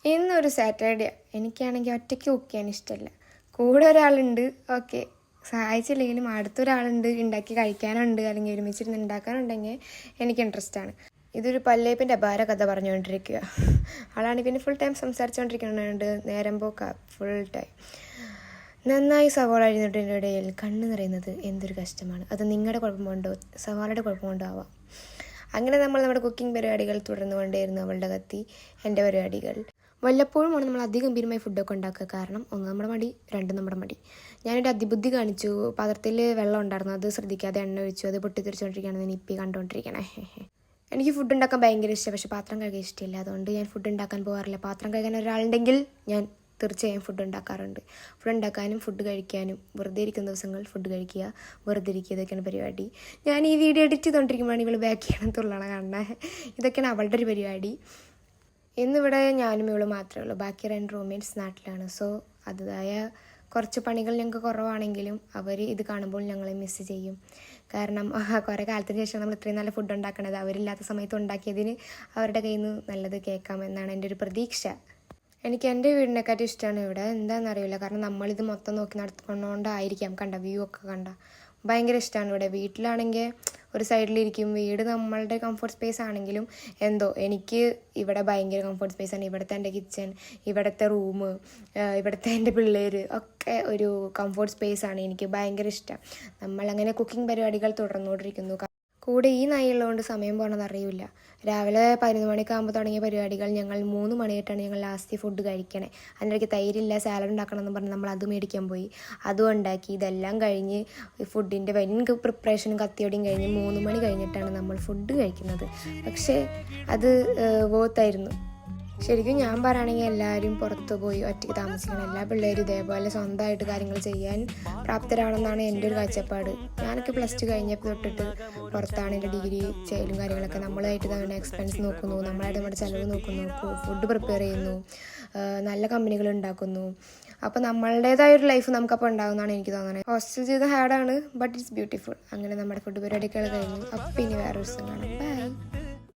ഇന്നൊരു സാറ്റർഡേ. എനിക്കാണെങ്കിൽ ഒറ്റയ്ക്ക് കുക്ക് ചെയ്യാൻ ഇഷ്ടമല്ല. കൂടെ ഒരാളുണ്ട്, ഓക്കെ, സഹായിച്ചില്ലെങ്കിലും അടുത്തൊരാളുണ്ട്, ഉണ്ടാക്കി കഴിക്കാനുണ്ട്, അല്ലെങ്കിൽ ഒരുമിച്ചിരുന്ന് ഉണ്ടാക്കാനുണ്ടെങ്കിൽ എനിക്ക് ഇൻട്രസ്റ്റാണ്. ഇതൊരു പല്ലേപ്പിൻ്റെ അപാര കഥ പറഞ്ഞുകൊണ്ടിരിക്കുക. ആളാണ് പിന്നെ ഫുൾ ടൈം സംസാരിച്ചുകൊണ്ടിരിക്കുന്നുണ്ട്, നേരം പോക്ക ഫുൾ ടൈം. നന്നായി സവാള അരിഞ്ഞിട്ടിൻ്റെ ഇടയിൽ കണ്ണ് നിറയുന്നത് എന്തൊരു കഷ്ടമാണ്. അത് നിങ്ങളുടെ കുഴപ്പമുണ്ടോ സവാളയുടെ കുഴപ്പമുണ്ടോ ആവാം. അങ്ങനെ നമ്മൾ നമ്മുടെ കുക്കിംഗ് പരിപാടികൾ തുടർന്നുകൊണ്ടേയിരുന്നു. അവളുടെ കത്തി എൻ്റെ പരിപാടികൾ. വല്ലപ്പോഴുമാണ് നമ്മൾ അതിഗംഭീരമായി ഫുഡൊക്കെ ഉണ്ടാക്കുക. കാരണം ഒന്ന് നമ്മുടെ മടി, രണ്ട് നമ്മുടെ മടി. ഞാനൊരു അതിബുദ്ധി കാണിച്ചു. പാത്രത്തിൽ വെള്ളം ഉണ്ടായിരുന്നു, അത് ശ്രദ്ധിക്കാതെ എണ്ണ ഒഴിച്ചു, അത് പൊട്ടിത്തെറിച്ചുകൊണ്ടിരിക്കുകയാണ് ഇപ്പി കണ്ടുകൊണ്ടിരിക്കണേ. എനിക്ക് ഫുഡ് ഉണ്ടാക്കാൻ ഭയങ്കര ഇഷ്ടമാണ്, പക്ഷേ പാത്രം കഴുകാൻ ഇഷ്ടമില്ല. അതുകൊണ്ട് ഞാൻ ഫുഡ് ഉണ്ടാക്കാൻ പോകാറില്ല. പാത്രം കഴുകാൻ ഒരാളുണ്ടെങ്കിൽ ഞാൻ തീർച്ചയായും ഫുഡ് ഉണ്ടാക്കാറുണ്ട്. ഫുഡ് ഉണ്ടാക്കാനും ഫുഡ് കഴിക്കാനും, വെറുതെ ഇരിക്കുന്ന ദിവസങ്ങൾ ഫുഡ് കഴിക്കുക, വെറുതെ ഇരിക്കുക, ഇതൊക്കെയാണ് പരിപാടി. ഞാൻ ഈ വീഡിയോ എഡിറ്റ് ചെയ്തുകൊണ്ടിരിക്കുമ്പോഴാണ് ഇവൾ ബാക്ക് ചെയ്യണം തുള്ളണം കാണുന്നത്. ഇതൊക്കെയാണ് അവളുടെ ഒരു പരിപാടി. ഇന്നിവിടെ ഞാനും ഇവള് മാത്രമേ ഉള്ളൂ. ബാക്കി 2 റൂംമേറ്റ്സ് നാട്ടിലാണ്. സോ അതിതായ കുറച്ച് പണികൾ ഞങ്ങൾക്ക് കുറവാണെങ്കിലും അവർ ഇത് കാണുമ്പോൾ ഞങ്ങളെ മിസ് ചെയ്യും. കാരണം കുറേ കാലത്തിന് ശേഷം നമ്മൾ ഇത്രയും നല്ല ഫുഡ് ഉണ്ടാക്കണത്. അവരില്ലാത്ത സമയത്ത് ഉണ്ടാക്കിയതിന് അവരുടെ കയ്യിൽ നിന്ന് നല്ലത് കേൾക്കാമെന്നാണ് എൻ്റെ ഒരു പ്രതീക്ഷ. എനിക്ക് എൻ്റെ വീടിനെക്കാട്ടും ഇഷ്ടമാണ് ഇവിടെ. എന്താണെന്നറിയില്ല, കാരണം നമ്മളിത് മൊത്തം നോക്കി നടത്തുന്നതുകൊണ്ടായിരിക്കാം. കണ്ട വ്യൂ ഒക്കെ കണ്ട ഭയങ്കര ഇഷ്ടമാണ് ഇവിടെ. വീട്ടിലാണെങ്കിൽ ഒരു സൈഡിലിരിക്കും, വീട് നമ്മളുടെ കംഫർട്ട് സ്പേസ് ആണെങ്കിലും എന്തോ എനിക്ക് ഇവിടെ ഭയങ്കര കംഫർട്ട് സ്പേസാണ്. ഇവിടുത്തെ എൻ്റെ കിച്ചൺ, ഇവിടുത്തെ റൂം, ഇവിടുത്തെ എൻ്റെ പിള്ളേർ ഒക്കെ ഒരു കംഫർട്ട് സ്പേസാണ്. എനിക്ക് ഭയങ്കര ഇഷ്ടം. നമ്മളങ്ങനെ കുക്കിംഗ് പരിപാടികൾ തുടർന്നുകൊണ്ടിരിക്കുന്നു. കൂടെ ഈ നായുള്ളതുകൊണ്ട് സമയം പോകണമെന്ന് അറിയില്ല. രാവിലെ 11 മണിയൊക്കെ ആകുമ്പോൾ തുടങ്ങിയ പരിപാടികൾ ഞങ്ങൾ 3 മണിയായിട്ടാണ് ഞങ്ങൾ ലാസ്റ്റ് ഫുഡ് കഴിക്കണേ. അതിനിടയ്ക്ക് തൈരില്ല, സാലഡ് ഉണ്ടാക്കണം എന്ന് പറഞ്ഞ് നമ്മൾ അത് മേടിക്കാൻ പോയി, അതും ഉണ്ടാക്കി. ഇതെല്ലാം കഴിഞ്ഞ് ഫുഡിൻ്റെ വലിയ പ്രിപ്പറേഷനും കത്തിയോടെയും കഴിഞ്ഞ് 3 മണി കഴിഞ്ഞിട്ടാണ് നമ്മൾ ഫുഡ് കഴിക്കുന്നത്. പക്ഷേ അത് വോത്തായിരുന്നു. ശരിക്കും ഞാൻ പറയുകയാണെങ്കിൽ എല്ലാവരും പുറത്ത് പോയി ഒറ്റയ്ക്ക് താമസിക്കണം. എല്ലാ പിള്ളേരും ഇതേപോലെ സ്വന്തമായിട്ട് കാര്യങ്ങൾ ചെയ്യാൻ പ്രാപ്തരാണെന്നാണ് എൻ്റെ ഒരു കാഴ്ചപ്പാട്. ഞാനൊക്കെ +2 കഴിഞ്ഞപ്പോൾ തൊട്ടിട്ട് പുറത്താണ് എൻ്റെ ഡിഗ്രി ചെയ്യലും കാര്യങ്ങളൊക്കെ. നമ്മളായിട്ട് തന്നെ എക്സ്പെൻസ് നോക്കുന്നു, നമ്മളായിട്ട് നമ്മുടെ ചിലവ് നോക്കുന്നു, ഫുഡ് പ്രിപ്പയർ ചെയ്യുന്നു, നല്ല കമ്പനികൾ ഉണ്ടാക്കുന്നു. അപ്പോൾ നമ്മളുടേതായൊരു ലൈഫ് നമുക്കപ്പോൾ ഉണ്ടാകുമെന്നാണ് എനിക്ക് തോന്നുന്നത്. ഹോസ്റ്റൽ ജീവിതം ഹാർഡാണ്, ബട്ട് ഇറ്റ്സ് ബ്യൂട്ടിഫുൾ. അങ്ങനെ നമ്മുടെ ഫുഡ് പരിപാടികൾ കഴിഞ്ഞു. അപ്പം ഇനി വേറെ ദിവസം കാണാം. ബൈ.